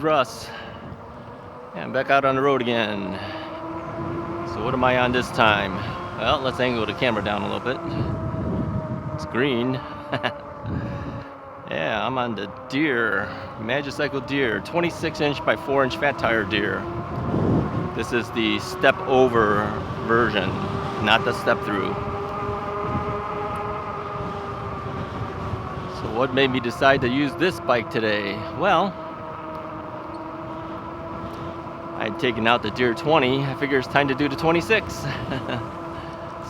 is Russ. Yeah, I'm back out on the road again. So what am I on this time? Well, let's angle the camera down a little bit. It's green. Yeah, I'm on the deer, magicycle deer, 26-inch by 4-inch fat tire deer. This is the step over version, not the step through. So what made me decide to use this bike today? Well, I had taken out the Deer 20. I figure it's time to do the 26.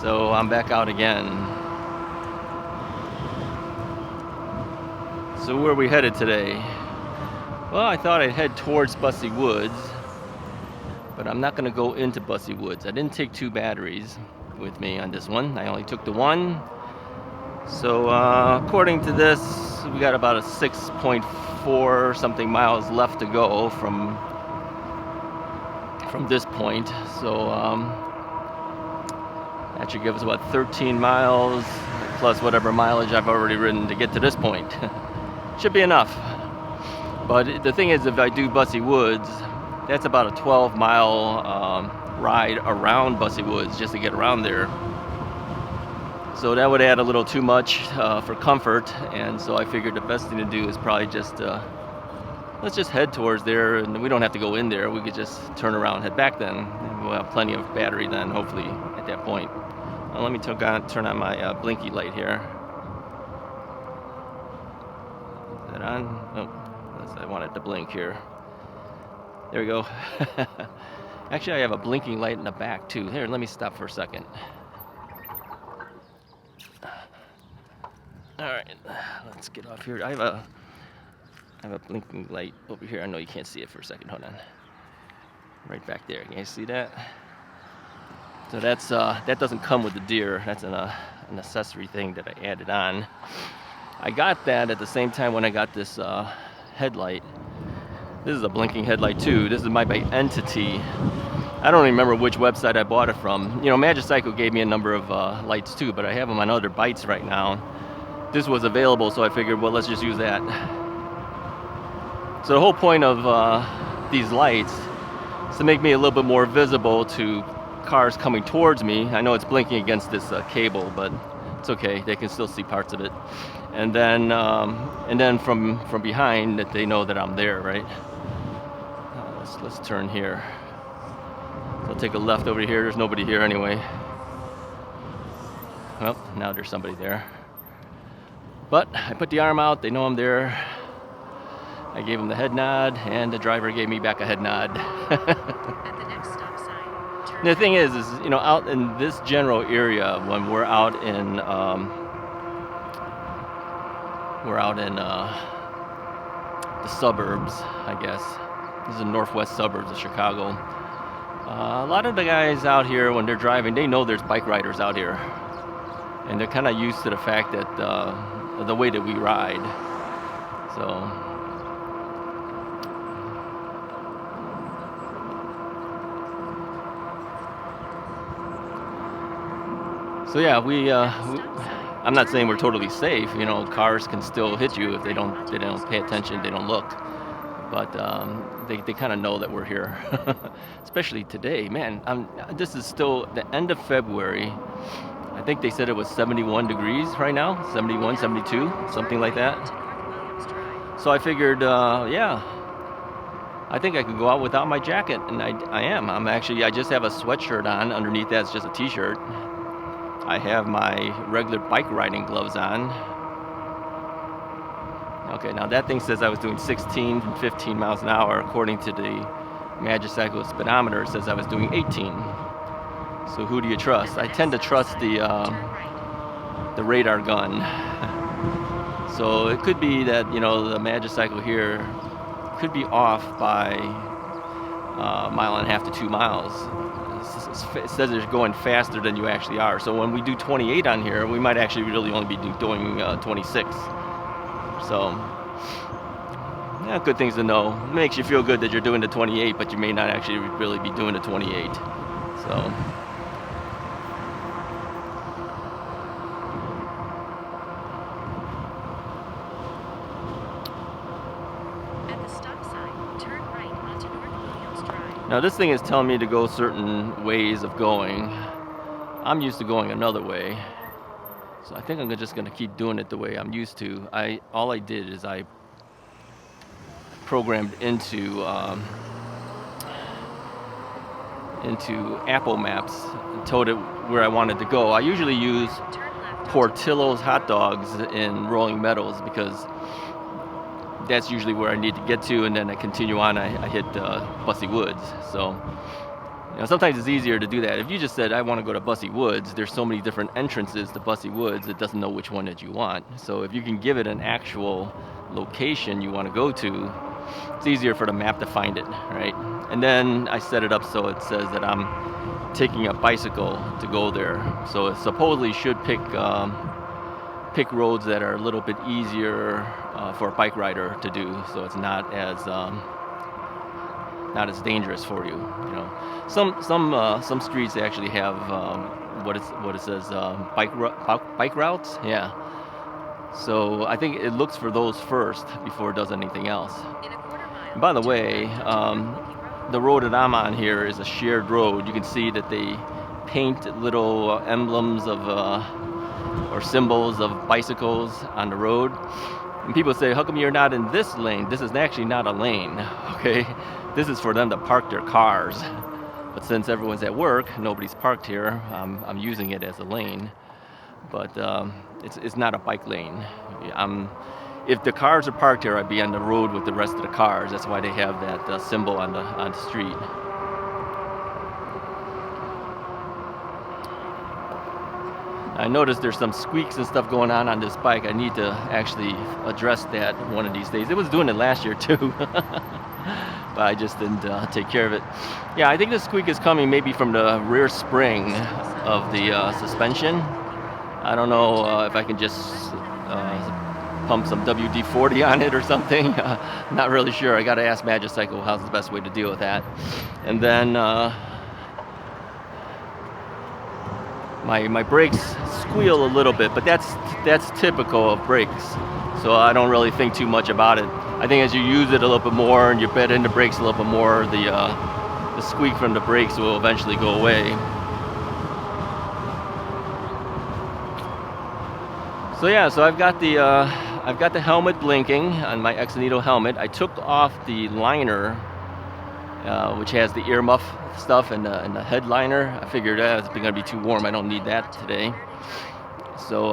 So I'm back out again. So where are we headed today? Well, I thought I'd head towards Bussy Woods, but I'm not gonna go into Bussy Woods. I didn't take 2 batteries with me on this one. I only took the 1. So according to this, we got about a 6.4 something miles left to go from this point. So that should give us about 13 miles plus whatever mileage I've already ridden to get to this point. Should be enough. But the thing is, if I do Bussy Woods, that's about a 12-mile ride around Bussy Woods just to get around there. So that would add a little too much for comfort, and so I figured the best thing to do is probably just let's just head towards there, and we don't have to go in there. We could just turn around and head back then, and we'll have plenty of battery then, hopefully, at that point. Now, let me turn on my blinky light here. Is that on? Oh, I wanted to blink here. There we go. Actually, I have a blinking light in the back too. Here, let me stop for a second. All right, let's get off here. I have a blinking light over here. I know you can't see it for a second. Hold on. Right back there. Can you see that? So that's that doesn't come with the deer. That's an accessory thing that I added on. I got that at the same time when I got this headlight. This is a blinking headlight too. This is made by Entity. I don't remember which website I bought it from. You know, Magicycle gave me a number of lights too, but I have them on other bikes right now. This was available, so I figured, well, let's just use that. So the whole point of these lights is to make me a little bit more visible to cars coming towards me. I know it's blinking against this cable, but it's okay. They can still see parts of it. And then from behind, that they know that I'm there, right? Let's turn here. So I'll take a left over here. There's nobody here anyway. Well, now there's somebody there. But I put the arm out. They know I'm there. I gave him the head nod, and the driver gave me back a head nod. At the next stop sign, The thing is, you know, out in this general area, when we're out in the suburbs, I guess. This is the northwest suburbs of Chicago. A lot of the guys out here, when they're driving, they know there's bike riders out here, and they're kind of used to the fact that the way that we ride. So yeah, I'm not saying we're totally safe. You know, cars can still hit you if they don't pay attention, they don't look. But they kind of know that we're here. Especially today, man. This is still the end of February. I think they said it was 71 degrees right now, 71, 72, something like that. So I figured, yeah, I think I could go out without my jacket, and I am. I just have a sweatshirt on. Underneath that's just a t-shirt. I have my regular bike riding gloves on. Okay, now that thing says I was doing 16 and 15 miles an hour. According to the Magicycle speedometer, it says I was doing 18. So who do you trust? I tend to trust the radar gun. So it could be that, you know, the Magicycle here could be off by a mile and a half to 2 miles. It says it's going faster than you actually are. So when we do 28 on here, we might actually really only be doing 26. So, yeah, good things to know. It makes you feel good that you're doing the 28, but you may not actually really be doing the 28. So. At the stop sign, turn Now this thing is telling me to go certain ways of going. I'm used to going another way. So I think I'm just gonna keep doing it the way I'm used to. All I did is I programmed into Apple Maps and told it where I wanted to go. I usually use Portillo's hot dogs in Rolling Meadows because that's usually where I need to get to, and then I continue on. I hit Bussy Woods. So sometimes it's easier to do that. If you just said I want to go to Bussy Woods, there's so many different entrances to Bussy Woods, it doesn't know which one that you want. So if you can give it an actual location you want to go to, it's easier for the map to find it, right? And then I set it up so it says that I'm taking a bicycle to go there. So it supposedly should pick roads that are a little bit easier for a bike rider to do, so it's not as dangerous for you. Some streets actually have what it says bike routes. Yeah. So I think it looks for those first before it does anything else. And by the way, the road that I'm on here is a shared road. You can see that they paint little emblems of or symbols of bicycles on the road. And people say, how come you're not in this lane? This is actually not a lane, okay? This is for them to park their cars. But since everyone's at work, nobody's parked here, I'm using it as a lane. But it's not a bike lane. If the cars are parked here, I'd be on the road with the rest of the cars. That's why they have that symbol on the street. I noticed there's some squeaks and stuff going on this bike. I need to actually address that one of these days. It was doing it last year too, but I just didn't take care of it. Yeah, I think the squeak is coming maybe from the rear spring of the suspension. I don't know if I can just pump some WD-40 on it or something. Not really sure. I got to ask Magicycle how's the best way to deal with that. And then my brakes squeal a little bit, but that's typical of brakes. So I don't really think too much about it. I think as you use it a little bit more and you bed in the brakes a little bit more, the squeak from the brakes will eventually go away. So yeah, so I've got the helmet blinking on my X-Needle helmet. I took off the liner, which has the ear muff stuff and the headliner. I figured it's going to be too warm. I don't need that today. So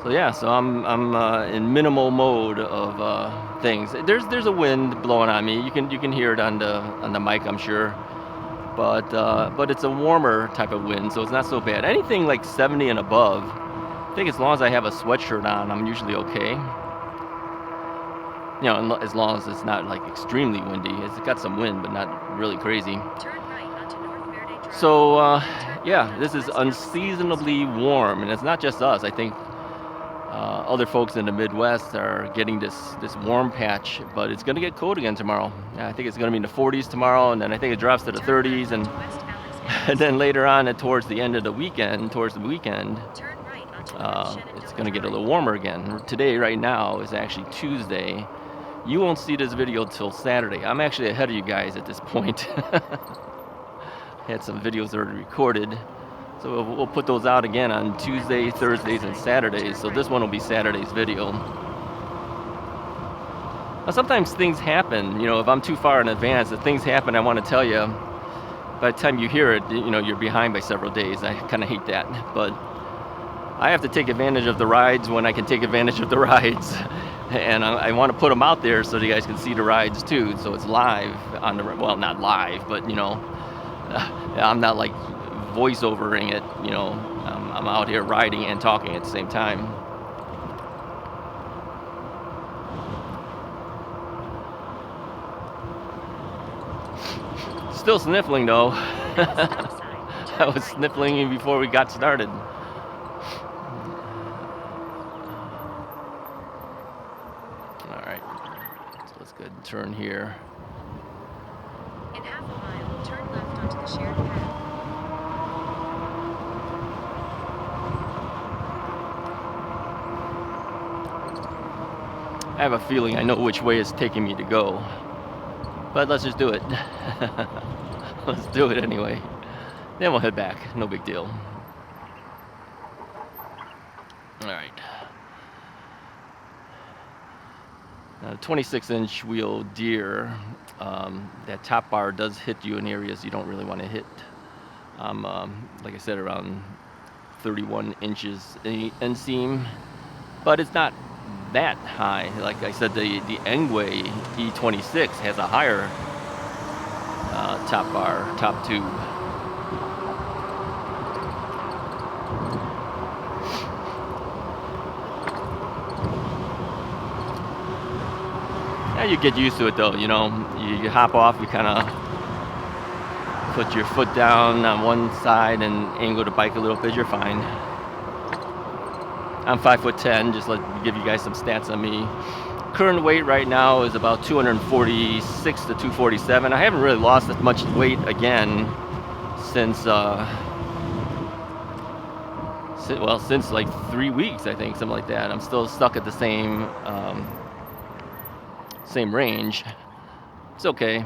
yeah, so I'm in minimal mode of things. There's a wind blowing on me. You can hear it on the mic, I'm sure. But it's a warmer type of wind, so it's not so bad. Anything like 70 and above, I think as long as I have a sweatshirt on, I'm usually okay. As long as it's not like extremely windy. It's got some wind, but not really crazy. So yeah, this is unseasonably warm, and it's not just us. I think other folks in the Midwest are getting this warm patch, but it's going to get cold again tomorrow. I think it's going to be in the 40s tomorrow, and then I think it drops to the 30s, and then later on, towards the weekend, it's going to get a little warmer again. Today, right now, is actually Tuesday. You won't see this video till Saturday. I'm actually ahead of you guys at this point. Had some videos already recorded. So we'll put those out again on Tuesday, Thursdays, and Saturdays. So this one will be Saturday's video. Now sometimes things happen, if I'm too far in advance, if things happen I want to tell you, by the time you hear it, you're behind by several days. I kind of hate that. But I have to take advantage of the rides when I can take advantage of the rides. And I want to put them out there so that you guys can see the rides too. So it's live on well, not live, but I'm not like voiceovering it, I'm out here riding and talking at the same time. Still sniffling though. I was sniffling before we got started. Alright, so let's go ahead and turn here. In half a mile, turn left onto the shared path. I have a feeling I know which way it's taking me to go. But let's just do it. Let's do it anyway. Then we'll head back. No big deal. All right. Now, 26-inch wheel deer, that top bar does hit you in areas you don't really want to hit. Like I said, around 31 inches inseam, but it's not that high. Like I said, the Engwe E26 has a higher top bar, top tube. Yeah, you get used to it though, you know. You hop off, you kind of put your foot down on one side and angle the bike a little bit, you're fine. I'm 5'10", just let me give you guys some stats on me. Current weight right now is about 246 to 247. I haven't really lost as much weight again since since like 3 weeks, I think, something like that. I'm still stuck at the same range. It's okay.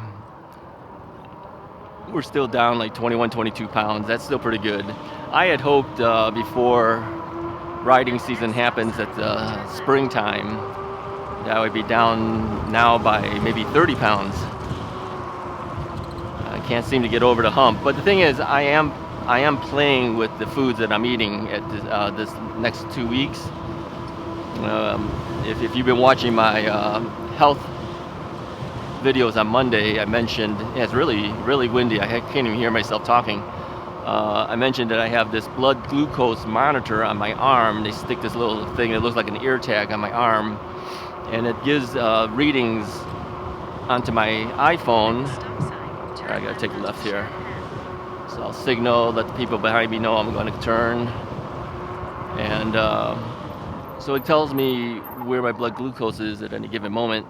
We're still down like 21, 22 pounds. That's still pretty good. I had hoped before riding season happens at the springtime that I would be down now by maybe 30 pounds. I can't seem to get over the hump. But the thing is, I am playing with the foods that I'm eating at this next 2 weeks. If you've been watching my health videos on Monday, I mentioned, it's really windy. I can't even hear myself talking. I mentioned that I have this blood glucose monitor on my arm. They stick this little thing that looks like an ear tag on my arm, and it gives readings onto my iPhone. I gotta take a left here. So I'll signal, let the people behind me know I'm going to turn. And so it tells me where my blood glucose is at any given moment.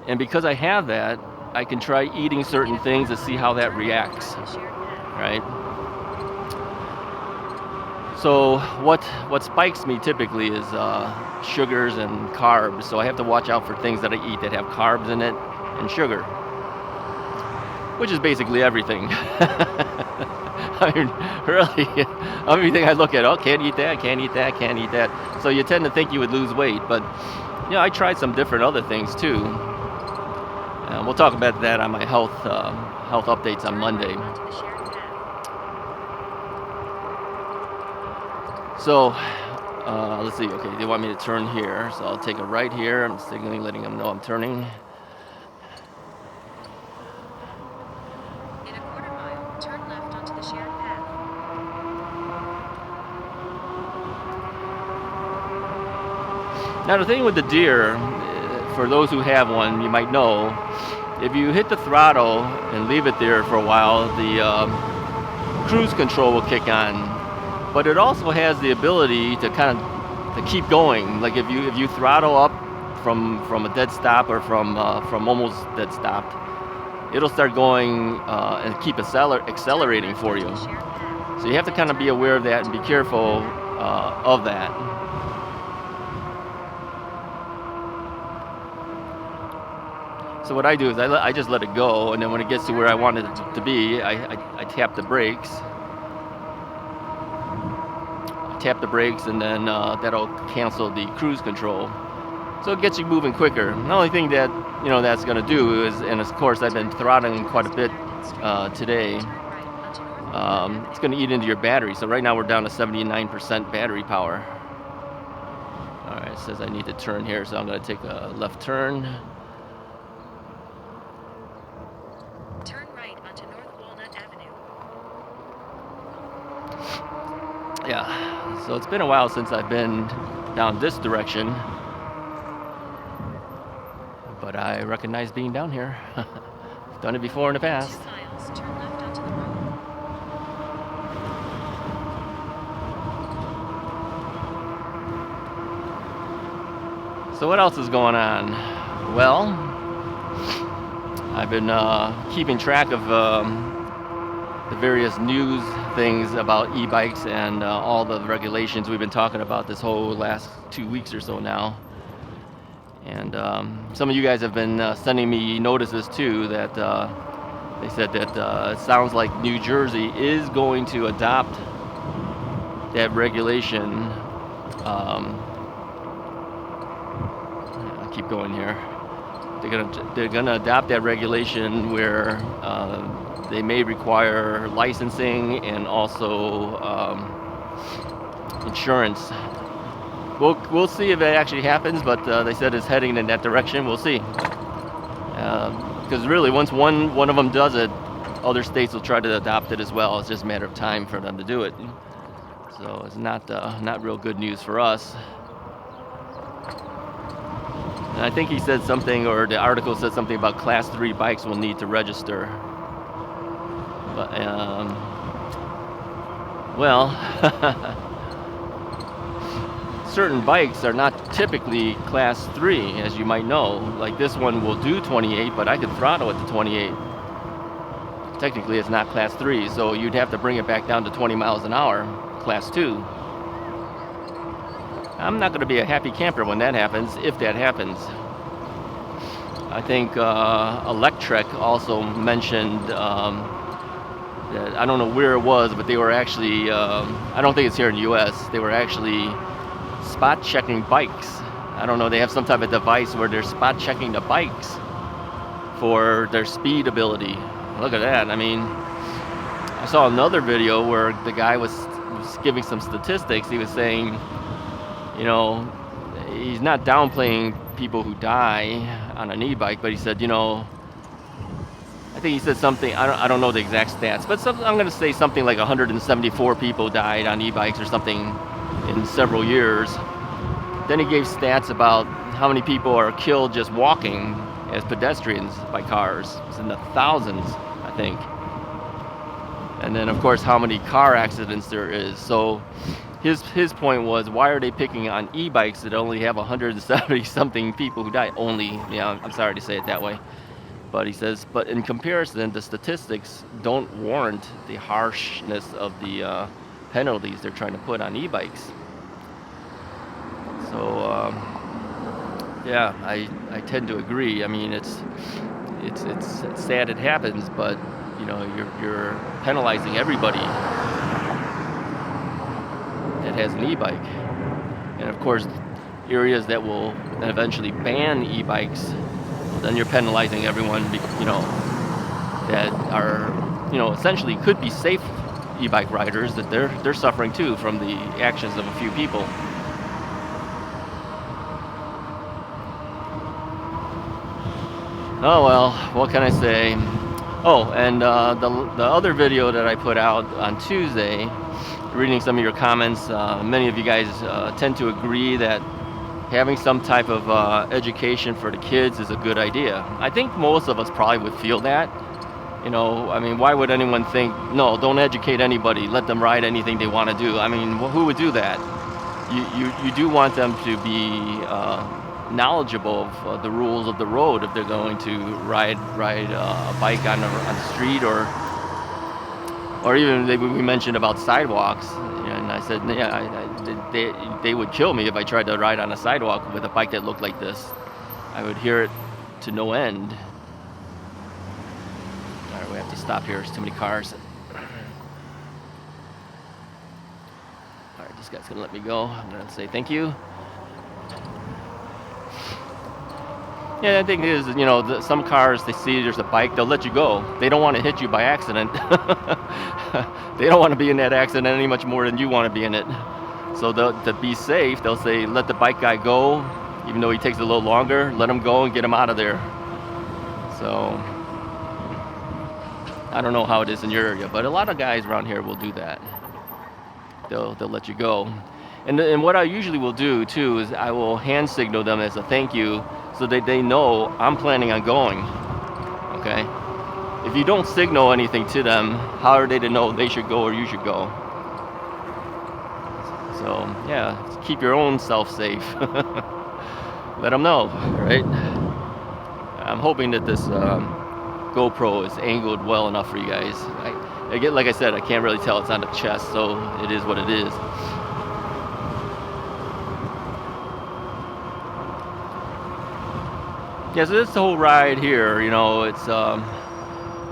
And because I have that, I can try eating certain things to see how that reacts, right? So what spikes me typically is sugars and carbs. So I have to watch out for things that I eat that have carbs in it and sugar, which is basically everything. I mean, really, everything I look at, oh, can't eat that, can't eat that, can't eat that. So you tend to think you would lose weight, but you know, I tried some different other things too. We'll talk about that on my health updates on Monday. So let's see. Okay, they want me to turn here, so I'll take a right here. I'm signaling, letting them know I'm turning. In a quarter mile, turn left onto the shared path. Now the thing with the deer, for those who have one, you might know, if you hit the throttle and leave it there for a while, the cruise control will kick on. But it also has the ability to kind of to keep going. Like if you throttle up from a dead stop or from almost dead stop, it'll start going and keep accelerating for you. So you have to kind of be aware of that and be careful of that. So what I do is I just let it go, and then when it gets to where I want it to be, I tap the brakes. Tap the brakes, and then that'll cancel the cruise control. So it gets you moving quicker. The only thing that that's going to do is, and of course I've been throttling quite a bit today. It's going to eat into your battery. So right now we're down to 79% battery power. All right, it says I need to turn here, so I'm going to take a left turn. Turn right onto North Walnut Avenue. Yeah, so it's been a while since I've been down this direction, but I recognize being down here. I've done it before in the past. 2 miles, turn left onto the road. So what else is going on? Well, I've been keeping track of the various news things about e-bikes and all the regulations we've been talking about this whole last 2 weeks or so now. And some of you guys have been sending me notices too that they said that it sounds like New Jersey is going to adopt that regulation. I keep going here. They're gonna adopt that regulation where they may require licensing and also insurance. We'll see if it actually happens, but they said it's heading in that direction. We'll see. Because really, once one of them does it, other states will try to adopt it as well. It's just a matter of time for them to do it. So it's not real good news for us. And I think he said something, or the article said something about Class 3 bikes will need to register. But well, certain bikes are not typically Class 3, as you might know. Like this one will do 28, but I could throttle it to 28. Technically, it's not Class 3, so you'd have to bring it back down to 20 miles an hour, Class 2. I'm not going to be a happy camper when that happens, if that happens. I think Electrek also mentioned that, I don't know where it was, but they were actually, I don't think it's here in the US, they were actually spot checking bikes. I don't know, they have some type of device where they're spot checking the bikes for their speed ability. Look at that. I mean, I saw another video where the guy was giving some statistics. He was saying, you know, he's not downplaying people who die on an e-bike, but he said, you know, I think he said something, I don't know the exact stats, but I'm going to say something like 174 people died on e-bikes or something in several years. Then he gave stats about how many people are killed just walking as pedestrians by cars. It's in the thousands, I think. And then, of course, how many car accidents there is. So his point was, why are they picking on e-bikes that only have 170-something people who die? Only, yeah, I'm sorry to say it that way. But he says, but in comparison, the statistics don't warrant the harshness of the penalties they're trying to put on e-bikes. So, yeah, I tend to agree. I mean, it's sad it happens, but you know, you're penalizing everybody that has an e-bike, and of course, areas that will eventually ban e-bikes, well, then you're penalizing everyone, you know, that are, you know, essentially could be safe e-bike riders, that they're suffering too from the actions of a few people. Oh well, what can I say? Oh, and the other video that I put out on Tuesday, reading some of your comments, many of you guys tend to agree that having some type of education for the kids is a good idea. I think most of us probably would feel that. You know, I mean, why would anyone think, no, don't educate anybody, let them ride anything they want to do? I mean, who would do that? You do want them to be knowledgeable of the rules of the road if they're going to ride a bike on the street, or even we mentioned about sidewalks, and I said, yeah, they would kill me if I tried to ride on a sidewalk with a bike that looked like this. I would hear it to no end. All right, we have to stop here. There's too many cars. All right, this guy's gonna let me go. I'm gonna say thank you. Yeah, the thing is, you know, some cars, they see there's a bike, they'll let you go. They don't want to hit you by accident. They don't want to be in that accident any much more than you want to be in it. So to be safe, they'll say, let the bike guy go, even though he takes a little longer, let him go and get him out of there. So I don't know how it is in your area, but a lot of guys around here will do that. They'll let you go. And what I usually will do too is I will hand signal them as a thank you, so that they know I'm planning on going, okay? If you don't signal anything to them, how are they to know they should go or you should go? So, yeah, keep your own self safe. Let them know, right? I'm hoping that this GoPro is angled well enough for you guys. Again, like I said, I can't really tell, it's on the chest, so it is what it is. Yeah, so this whole ride here, you know, it's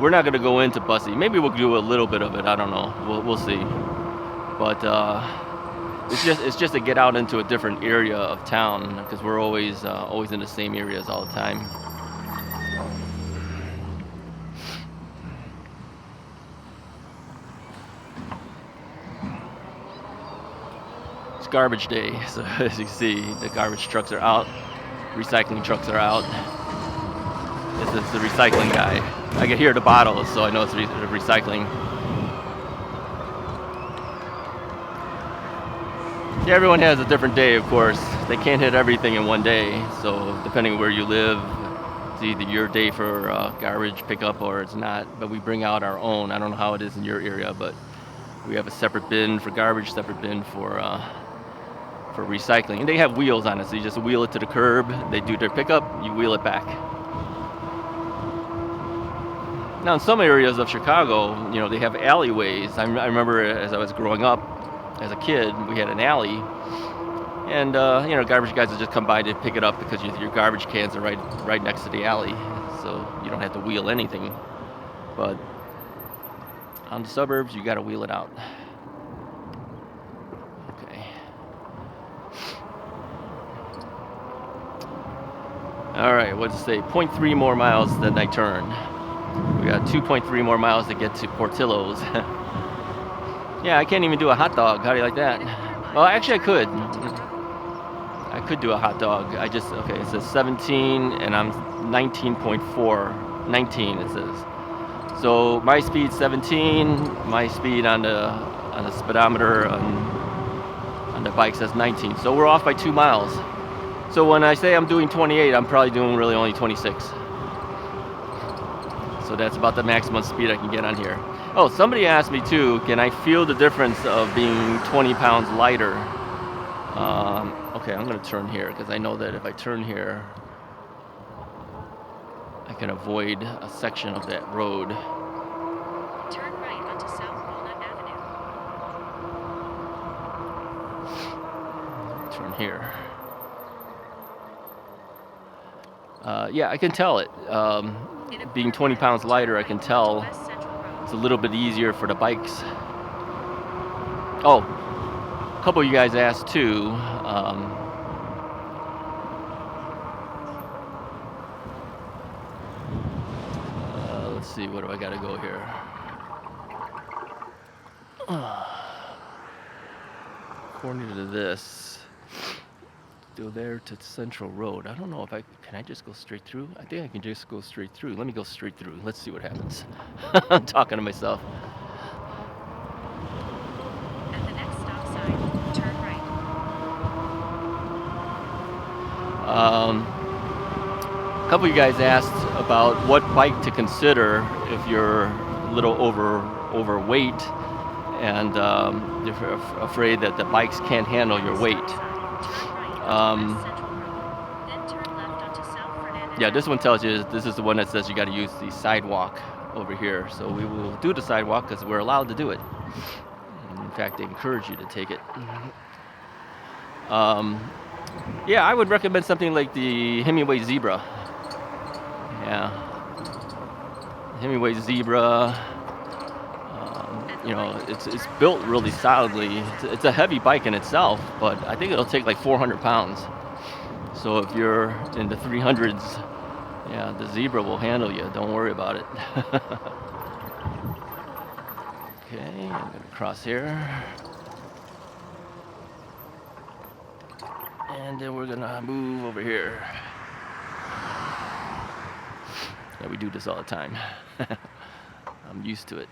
we're not gonna go into Bussy. Maybe we'll do a little bit of it. I don't know. We'll see. But it's just to get out into a different area of town because we're always in the same areas all the time. It's garbage day, so as you see, the garbage trucks are out, recycling trucks are out. This is the recycling guy. I can hear the bottles, so I know it's recycling. Yeah, everyone has a different day, of course. They can't hit everything in one day, so depending where you live, it's either your day for garbage pickup or it's not, but we bring out our own. I don't know how it is in your area, but we have a separate bin for garbage, separate bin for recycling. And they have wheels on it, so you just wheel it to the curb, they do their pickup, you wheel it back. Now in some areas of Chicago, you know, they have alleyways. I remember as I was growing up, as a kid, we had an alley, and you know, garbage guys would just come by to pick it up because your garbage cans are right next to the alley, so you don't have to wheel anything. But on the suburbs, you got to wheel it out. Okay. All right, what's it say? 0.3 more miles, then I turn. We got 2.3 more miles to get to Portillo's. Yeah, I can't even do a hot dog. How do you like that? Well, actually, I could. I could do a hot dog. Okay, it says 17, and I'm 19.4. 19, it says. So my speed 17. My speed on the speedometer on the bike says 19. So we're off by 2 miles. So when I say I'm doing 28, I'm probably doing really only 26. So that's about the maximum speed I can get on here. Oh, somebody asked me too, can I feel the difference of being 20 pounds lighter? Okay, I'm going to turn here because I know that if I turn here, I can avoid a section of that road. Turn right onto South Walnut Avenue. Turn here. Yeah, I can tell it. Being 20 pounds lighter, I can tell it's a little bit easier for the bikes. Oh, a couple of you guys asked too. Let's see, what do I got to go here? According to this, go there to Central Road. I don't know if can I just go straight through? I think I can just go straight through. Let me go straight through. Let's see what happens. I'm talking to myself. At the next stop sign, turn right. A couple of you guys asked about what bike to consider if you're a little overweight and you're afraid that the bikes can't handle your weight. Yeah, this one tells you, this is the one that says you got to use the sidewalk over here. So we will do the sidewalk because we're allowed to do it. In fact, they encourage you to take it. Yeah, I would recommend something like the Himiway Zebra. Yeah, Himiway Zebra. You know, it's built really solidly. It's a heavy bike in itself, but I think it'll take like 400 pounds. So if you're in the 300s, yeah, the Zebra will handle you. Don't worry about it. Okay, I'm gonna cross here. And then we're gonna move over here. Yeah, we do this all the time. I'm used to it.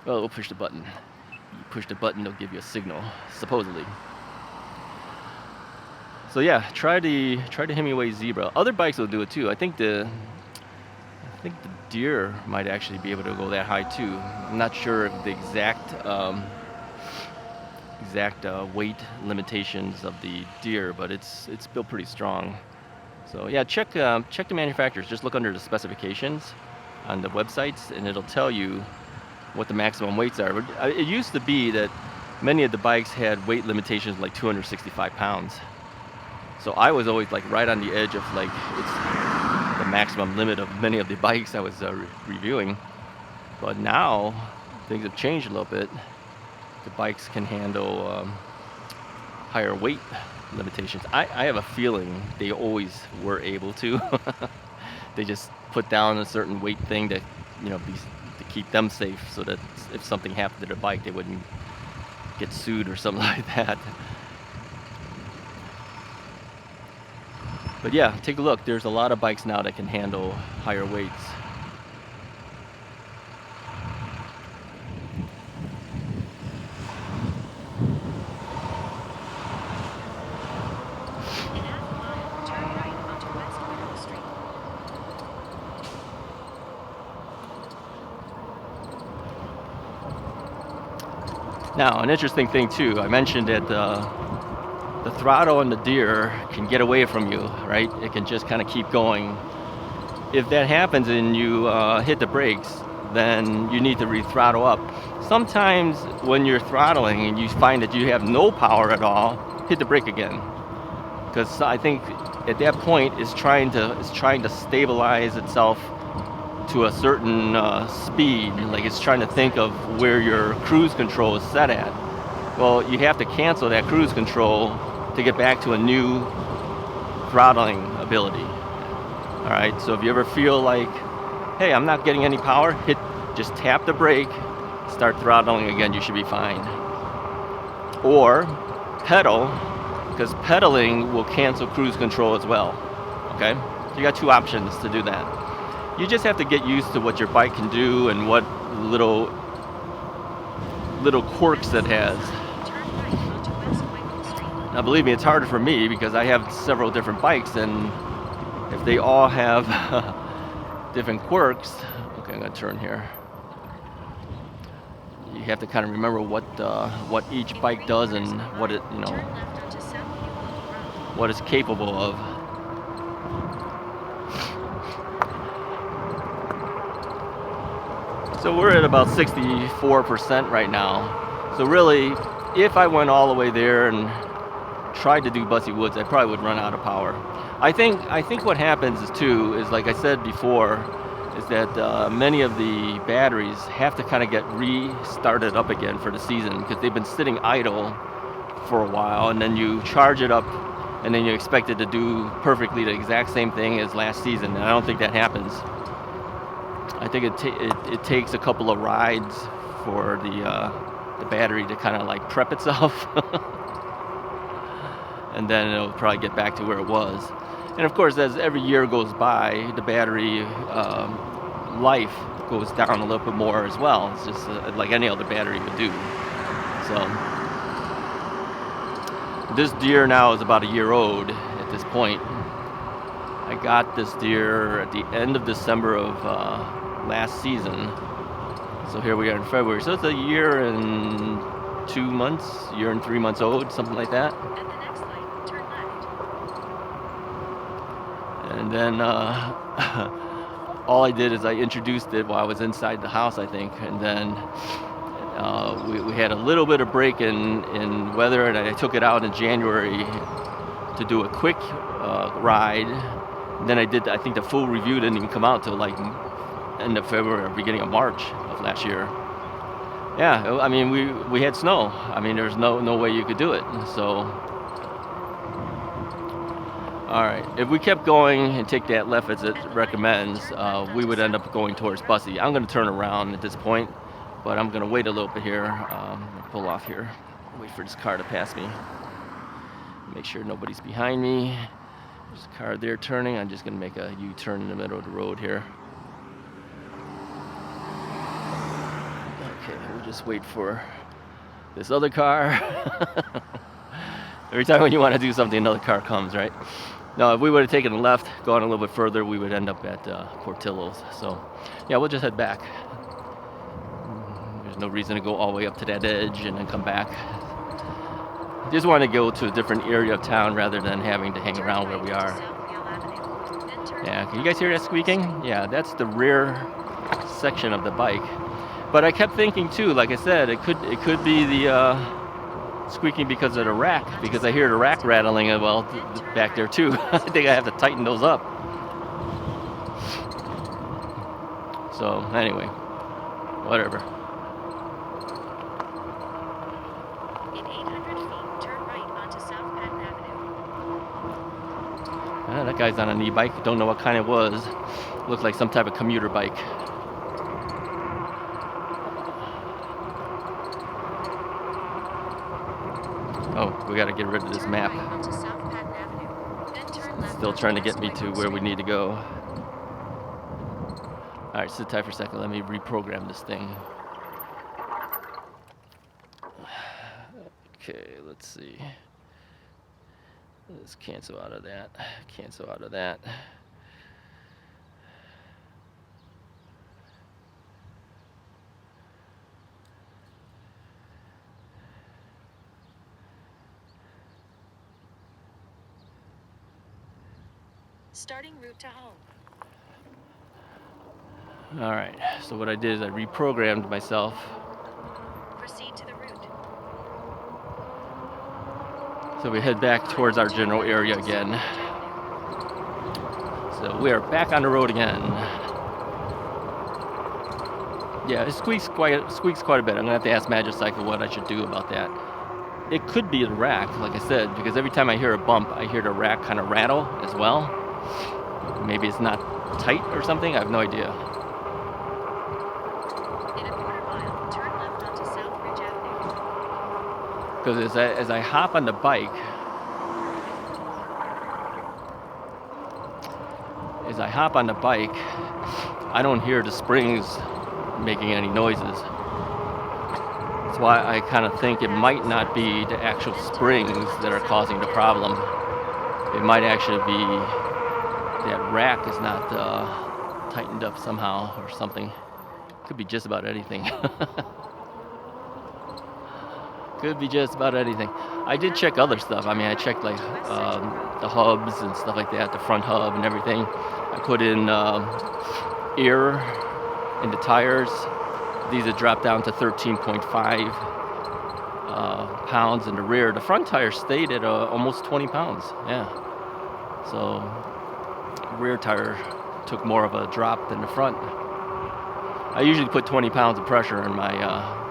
Well, we'll push the button. You push the button, they'll give you a signal, supposedly. So yeah, try the Himiway Zebra. Other bikes will do it too. I think the Deer might actually be able to go that high too. I'm not sure of the exact weight limitations of the Deer, but it's built pretty strong. So yeah, check the manufacturers. Just look under the specifications on the websites, and it'll tell you what the maximum weights are. But it used to be that many of the bikes had weight limitations like 265 pounds. So I was always like right on the edge of like it's the maximum limit of many of the bikes I was reviewing. But now things have changed a little bit. The bikes can handle higher weight limitations. I have a feeling they always were able to. They just put down a certain weight thing to, to keep them safe, so that if something happened to their bike, they wouldn't get sued or something like that. But yeah, take a look. There's a lot of bikes now that can handle higher weights. In half a mile, turn right onto West Winter Street. Now, an interesting thing too, I mentioned that the throttle on the deer can get away from you, right? It can just kind of keep going. If that happens and you hit the brakes, then you need to re-throttle up. Sometimes when you're throttling and you find that you have no power at all, hit the brake again. Because I think at that point it's trying to stabilize itself to a certain speed. Like it's trying to think of where your cruise control is set at. Well, you have to cancel that cruise control to get back to a new throttling ability. All right, so if you ever feel like, hey, I'm not getting any power, just tap the brake, start throttling again, you should be fine. Or pedal, because pedaling will cancel cruise control as well, okay? So you got two options to do that. You just have to get used to what your bike can do and what little quirks it has. Turn right onto West Winter Street. Now, believe me, it's harder for me because I have several different bikes, and if they all have different quirks, okay, I'm gonna turn here. You have to kind of remember what each bike does and what it, Turn left onto South Hewlett Road. what it's capable of. So we're at about 64% right now. So really, if I went all the way there and tried to do Bussy Woods, I probably would run out of power. I think what happens is like I said before, is that many of the batteries have to kind of get restarted up again for the season, because they've been sitting idle for a while, and then you charge it up and then you expect it to do perfectly the exact same thing as last season, and I don't think that happens. I think it takes a couple of rides for the battery to kind of like prep itself. And then it'll probably get back to where it was. And of course, as every year goes by, the battery life goes down a little bit more as well. It's just like any other battery would do. So this deer now is about a year old at this point. I got this deer at the end of December of last season. So here we are in February. So it's a year and 2 months, year and 3 months old, something like that. At the next light, turn left. And then all I did is I introduced it while I was inside the house, I think. And then we had a little bit of break in weather, and I took it out in January to do a quick ride. And then I think the full review didn't even come out till like end of February or beginning of March of last year. Yeah, I mean, we had snow. I mean, there's no way you could do it. So, all right, if we kept going and take that left as it recommends, we would end up going towards Bussy. I'm going to turn around at this point, but I'm going to wait a little bit here. Pull off here, wait for this car to pass me. Make sure nobody's behind me. There's a car there turning. I'm just going to make a U-turn in the middle of the road here. Okay, we'll just wait for this other car. Every time when you want to do something, another car comes, right? Now, if we would have taken a left, gone a little bit further, we would end up at Portillo's. So, yeah, we'll just head back. There's no reason to go all the way up to that edge and then come back. Just want to go to a different area of town rather than having to hang around where we are. Yeah, can you guys hear that squeaking? Yeah, that's the rear section of the bike. But I kept thinking too, like I said, it could be the Squeaking because of the rack, because I hear the rack rattling well back there too. I think I have to tighten those up. So anyway, whatever. In 800 feet, turn right onto South Patton Avenue. That guy's on an e-bike. Don't know what kind it was. Looked like some type of commuter bike. Oh, we got to get rid of this map. Still trying to get me to where we need to go. All right, sit tight for a second. Let me reprogram this thing. Okay, let's see. Let's cancel out of that. Cancel out of that. Starting route to home. All right, so what I did is I reprogrammed myself. Proceed to the route. So we head back towards our general area again. So we are back on the road again. Yeah, it squeaks quite a bit. I'm gonna have to ask Magicycle what I should do about that. It could be the rack, like I said, because every time I hear a bump, I hear the rack kind of rattle as well. Maybe it's not tight or something. I have no idea. In a quarter mile, turn left onto South Ridge Avenue. Because as I hop on the bike, I don't hear the springs making any noises. That's why I kind of think it might not be the actual springs that are causing the problem. It might actually be that rack is not tightened up somehow or something. Could be just about anything. Could be just about anything. I did check other stuff. I mean, I checked like the hubs and stuff like that, the front hub and everything. I put in air in the tires. These have dropped down to 13.5 pounds in the rear. The front tire stayed at almost 20 pounds. Yeah. So rear tire took more of a drop than the front. I usually put 20 pounds of pressure in my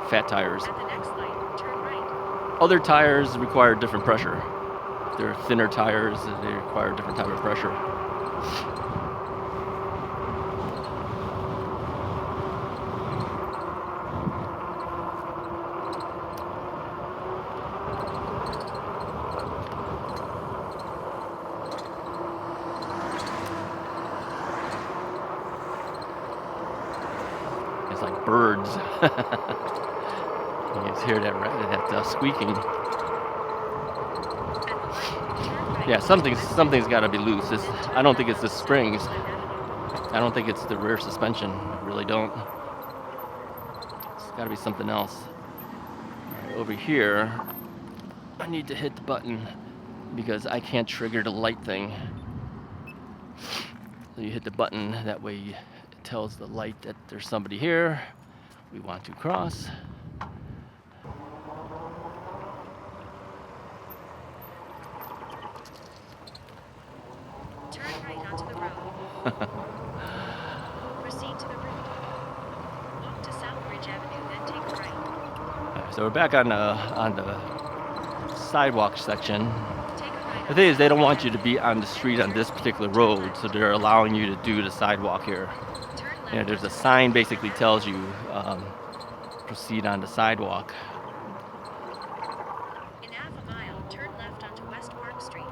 fat tires. At the next light, turn right. Other tires require different pressure. They're thinner tires, they require a different type of pressure. It's like birds. You can hear that squeaking. Yeah, something's got to be loose. I don't think it's the springs. I don't think it's the rear suspension. I really don't. It's got to be something else. Right, over here, I need to hit the button because I can't trigger the light thing. So you hit the button, that way it tells the light that there's somebody here. We want to cross. Turn right onto the road. Proceed to the route. Walk to South Ridge Avenue, then take a right. So we're back on the sidewalk section. Take a right. The thing is, they don't want you to be on the street on this particular road, so they're allowing you to do the sidewalk here. Turn left. You know, there's a sign basically tells you proceed on the sidewalk. In half a mile, turn left onto West Park Street.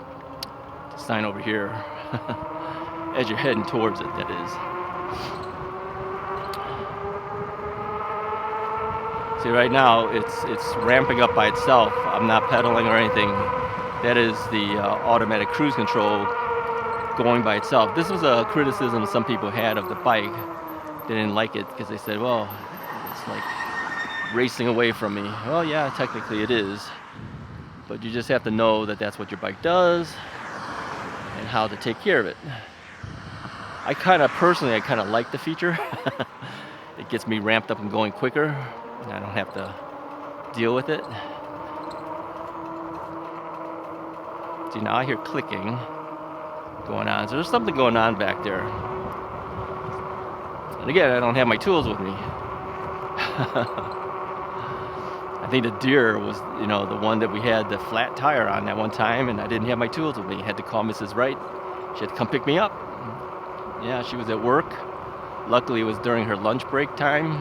Sign over here as you're heading towards it, that is. See, right now it's ramping up by itself. I'm not pedaling or anything. That is the automatic cruise control going by itself. This was a criticism some people had of the bike. They didn't like it because they said, well, it's like racing away from me. Well, yeah, technically it is, but you just have to know that that's what your bike does and how to take care of it. I kind of like the feature. It gets me ramped up and going quicker, and I don't have to deal with it. See, now I hear clicking going on. So there's something going on back there. And again, I don't have my tools with me. I think the deer was, you know, the one that we had the flat tire on that one time, and I didn't have my tools with me. I had to call Mrs. Wright. She had to come pick me up. Yeah, she was at work. Luckily, it was during her lunch break time,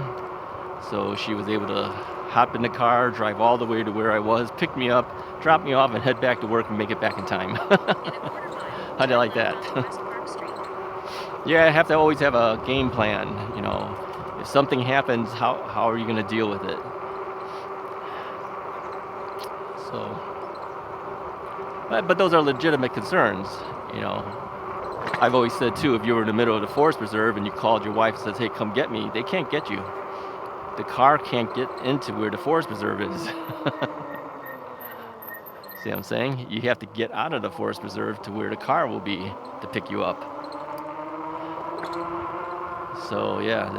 so she was able to hop in the car, drive all the way to where I was, pick me up, drop me off, and head back to work and make it back in time. How'd you like that? Yeah, I have to always have a game plan, you know. If something happens, how are you going to deal with it? So, but those are legitimate concerns, you know. I've always said too, if you were in the middle of the forest preserve and you called your wife and says, hey, come get me, they can't get you. The car can't get into where the forest preserve is. See what I'm saying? You have to get out of the forest preserve to where the car will be to pick you up. So yeah,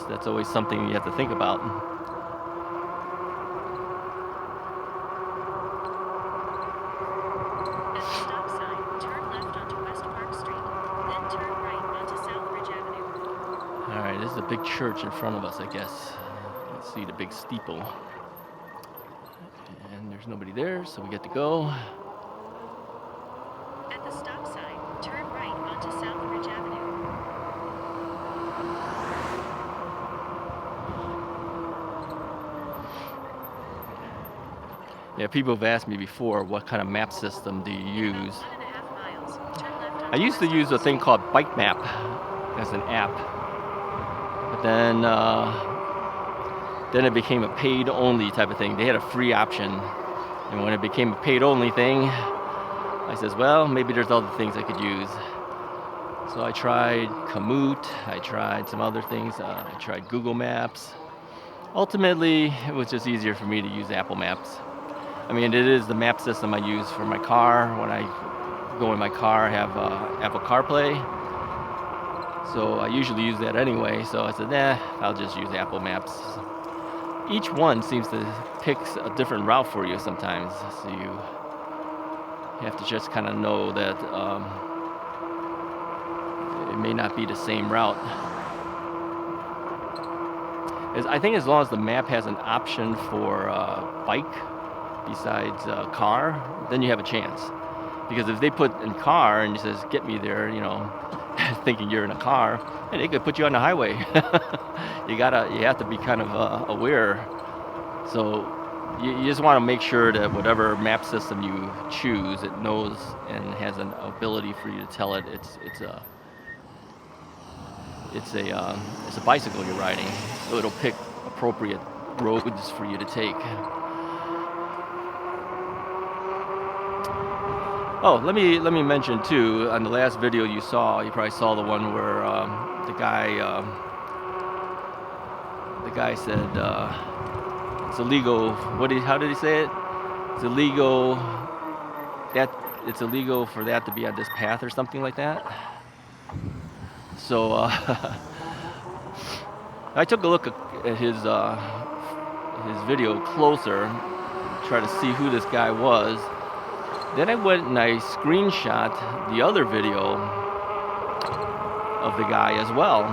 that's always something you have to think about. At the stop sign, turn left onto West Park Street, then turn right onto Southridge Avenue. All right, this is a big church in front of us, I guess. Let's see the big steeple. And there's nobody there, so we get to go. At the stop sign, turn right onto Southridge Avenue. Yeah, people have asked me before, what kind of map system do you use? About 1.5 miles, turn left onto I used to West use a Park thing Street. called Bike Map as an app, but then it became a paid-only type of thing. They had a free option, and when it became a paid-only thing, I says, well, maybe there's other things I could use. So I tried Komoot, I tried some other things, I tried Google Maps. Ultimately, it was just easier for me to use Apple Maps. I mean, it is the map system I use for my car. When I go in my car, I have Apple CarPlay. So I usually use that anyway. So I said, nah, I'll just use Apple Maps. Each one seems to pick a different route for you sometimes. So you have to just kind of know that it may not be the same route. I think as long as the map has an option for bike besides car, then you have a chance. Because if they put in car and it says, get me there, you know, thinking you're in a car, and they could put you on the highway. You have to be kind of aware. So you just want to make sure that whatever map system you choose, it knows and has an ability for you to tell it it's a bicycle you're riding, so it'll pick appropriate roads for you to take. Oh, let me mention too. On the last video you probably saw the one where the guy said it's illegal. How did he say it? It's illegal for that to be on this path or something like that. So I took a look at his video closer, try to see who this guy was. Then I went and I screenshot the other video of the guy as well,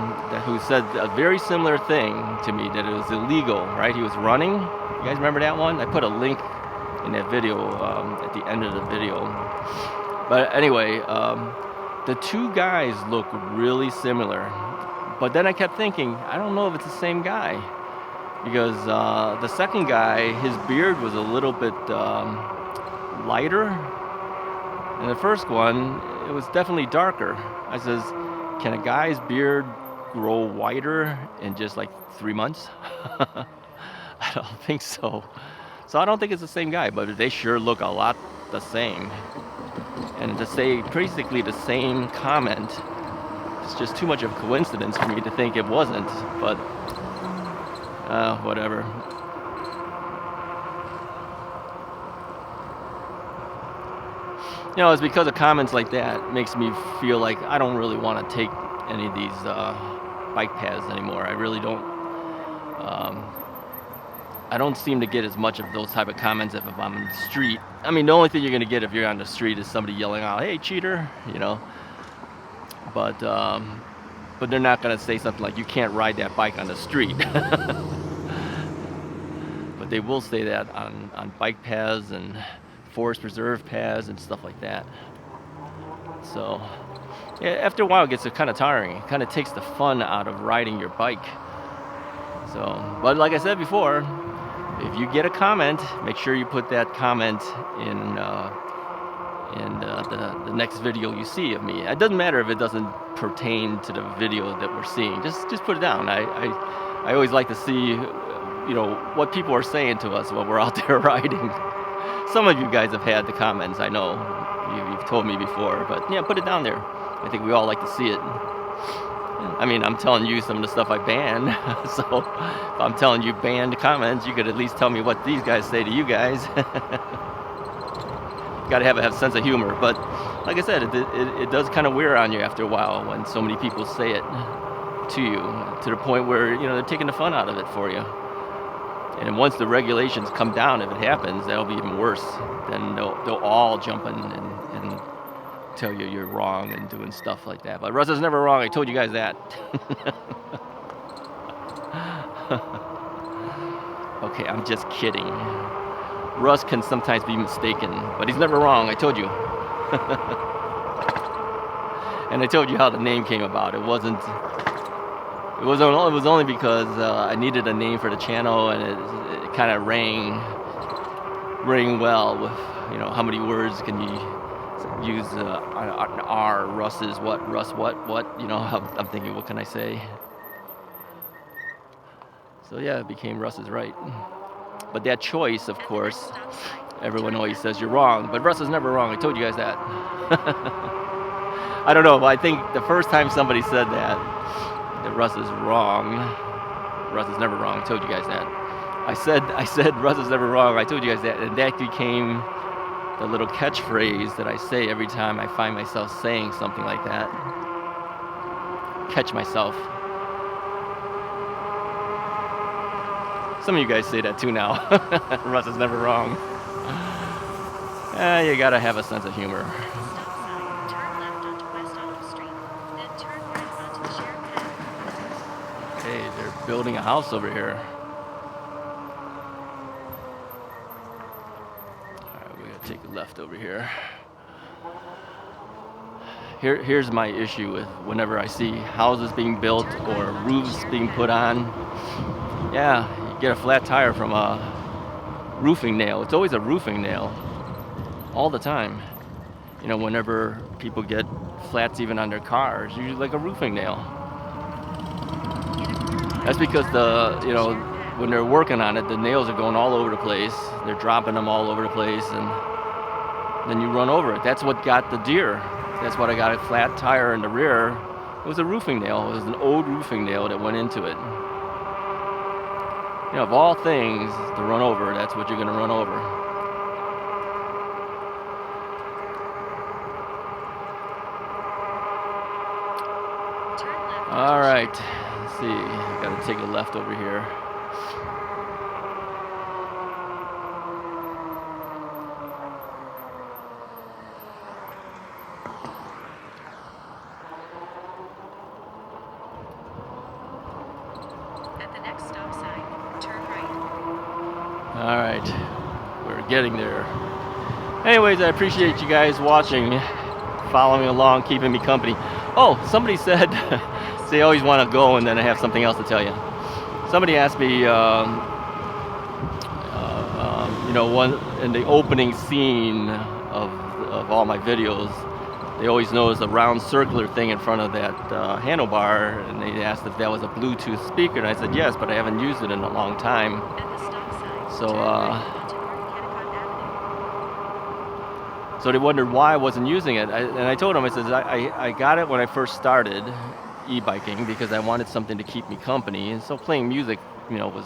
who said a very similar thing to me, that it was illegal, right? He was running. You guys remember that one? I put a link in that video at the end of the video. But anyway, the two guys look really similar. But then I kept thinking, I don't know if it's the same guy. Because the second guy, his beard was a little bit lighter. And the first one, it was definitely darker. I says, can a guy's beard grow whiter in just like 3 months? I don't think so. So I don't think it's the same guy, but they sure look a lot the same. And to say basically the same comment, it's just too much of a coincidence for me to think it wasn't, but whatever. You know, it's because of comments like that makes me feel like I don't really want to take any of these bike paths anymore. I really don't. I don't seem to get as much of those type of comments if I'm on the street I mean, the only thing you're gonna get if you're on the street is somebody yelling out, "Hey, cheater!" You know. But they're not gonna say something like, "You can't ride that bike on the street." But they will say that on bike paths and forest preserve paths and stuff like that. So, yeah, after a while it gets kind of tiring. It kind of takes the fun out of riding your bike. So, but like I said before, if you get a comment, make sure you put that comment in the next video you see of me. It doesn't matter if it doesn't pertain to the video that we're seeing. Just put it down. I always like to see, you know, what people are saying to us when we're out there riding. Some of you guys have had the comments, I know. You've told me before, but yeah, put it down there. I think we all like to see it. I mean, I'm telling you some of the stuff I ban, so if I'm telling you banned comments, you could at least tell me what these guys say to you guys. Got to have a sense of humor, but like I said, it does kind of wear on you after a while when so many people say it to you, to the point where, you know, they're taking the fun out of it for you. And once the regulations come down, if it happens, that'll be even worse. Then they'll all jump in and tell you you're wrong and doing stuff like that. But Russ is never wrong. I told you guys that. Okay, I'm just kidding. Russ can sometimes be mistaken, but he's never wrong. I told you. And I told you how the name came about. It was only because I needed a name for the channel, and it kind of rang well with, you know, how many words can you use an R? Russ is what? Russ what? You know, I'm thinking, what can I say? So yeah, it became Russ is Right. But that choice, of course, everyone always says you're wrong, but Russ is never wrong. I told you guys that. I don't know, but I think the first time somebody said that Russ is wrong, Russ is never wrong. I told you guys that. I said Russ is never wrong. I told you guys that, and that became the little catchphrase that I say every time I find myself saying something like that. Catch myself. Some of you guys say that too now. Russ is never wrong. You gotta have a sense of humor. Stop sign, turn left onto West Autumn Street, then turn right onto the shared path. Hey, they're building a house over here. Alright, we gotta take a left over here. Here's my issue with whenever I see houses being built or roofs being put on. Yeah, you get a flat tire from a roofing nail. It's always a roofing nail. All the time. You know, whenever people get flats even on their cars, usually like a roofing nail. That's because you know, when they're working on it, the nails are going all over the place. They're dropping them all over the place, and then you run over it. That's what got the deer. That's what I got a flat tire in the rear. It was a roofing nail. It was an old roofing nail that went into it. You know, of all things to run over, that's what you're going to run over. All right, let's see. I got to take a left over here. At the next stop sign, turn right. All right, we're getting there. Anyways, I appreciate you guys watching, following along, keeping me company. Oh, somebody said they always want to go and then I have something else to tell you. Somebody asked me, you know, one in the opening scene of all my videos, they always notice a round circular thing in front of that handlebar, and they asked if that was a Bluetooth speaker, and I said yes, but I haven't used it in a long time. At the stop sign, So, turn right onto North Kennecott Avenue. So they wondered why I wasn't using it, and I told them, I said, I got it when I first started e-biking because I wanted something to keep me company, and so playing music, you know, was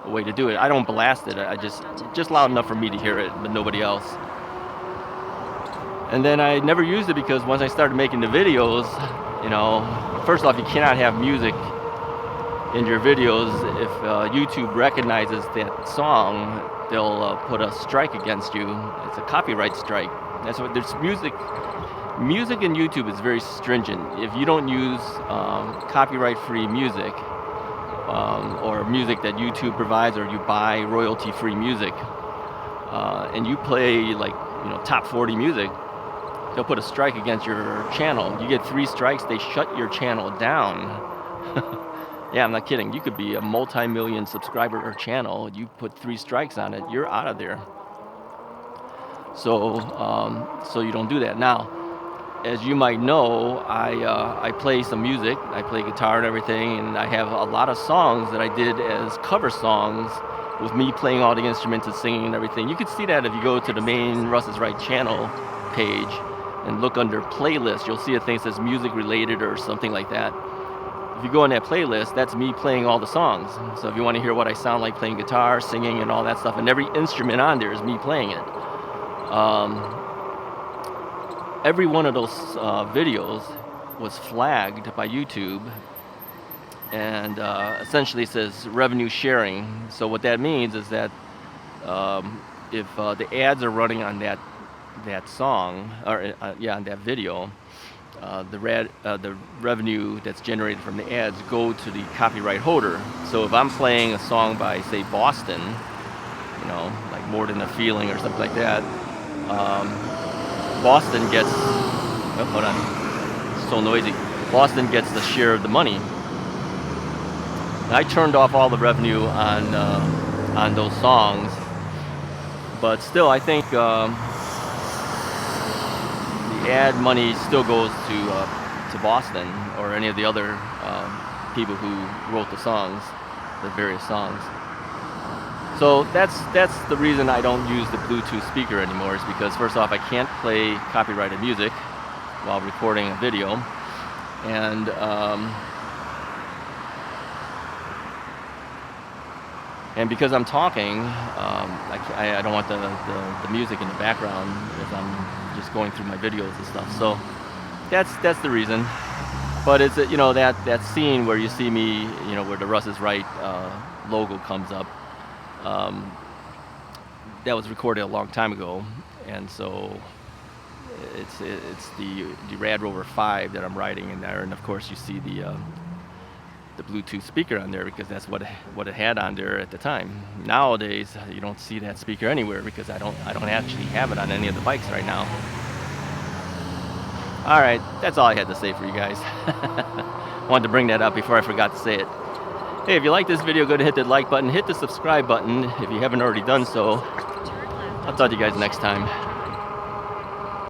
a way to do it. I don't blast it, I just loud enough for me to hear it, but nobody else. And then I never used it because once I started making the videos, you know, first off, you cannot have music in your videos if YouTube recognizes that song, they'll put a strike against you. It's a copyright strike. That's what there's music. Music in YouTube is very stringent. If you don't use copyright-free music or music that YouTube provides, or you buy royalty-free music, and you play like top 40 music, they'll put a strike against your channel. You get 3 strikes, they shut your channel down. Yeah, I'm not kidding. You could be a multi-million subscriber channel. You put 3 strikes on it, you're out of there. So, so you don't do that. Now, as you might know, I play some music. I play guitar and everything, and I have a lot of songs that I did as cover songs with me playing all the instruments and singing and everything. You can see that if you go to the main Russ is Right channel page and look under playlist. You'll see a thing that says music related or something like that. If you go on that playlist, that's me playing all the songs. So if you want to hear what I sound like playing guitar, singing, and all that stuff, and every instrument on there is me playing it. Every one of those videos was flagged by YouTube, and essentially says revenue sharing. So what that means is that if the ads are running on that song, or on that video, the revenue that's generated from the ads go to the copyright holder. So if I'm playing a song by, say, Boston, like More Than a Feeling or something like that, Boston gets, oh, hold on, it's so noisy. Boston gets the share of the money. I turned off all the revenue on those songs, but still, I think the ad money still goes to Boston or any of the other people who wrote the songs, the various songs. So that's the reason I don't use the Bluetooth speaker anymore, is because first off, I can't play copyrighted music while recording a video, and because I'm talking, I don't want the music in the background as I'm just going through my videos and stuff. So that's the reason. But it's that scene where you see me, where the Russ is Right logo comes up. That was recorded a long time ago, and so it's the Rad Rover 5 that I'm riding in there, and of course you see the Bluetooth speaker on there because that's what it had on there at the time. Nowadays you don't see that speaker anywhere because I don't actually have it on any of the bikes right now. All right, that's all I had to say for you guys. Wanted to bring that up before I forgot to say it. Hey, if you like this video, go ahead and hit the like button, hit the subscribe button if you haven't already done so. I'll talk to you guys next time.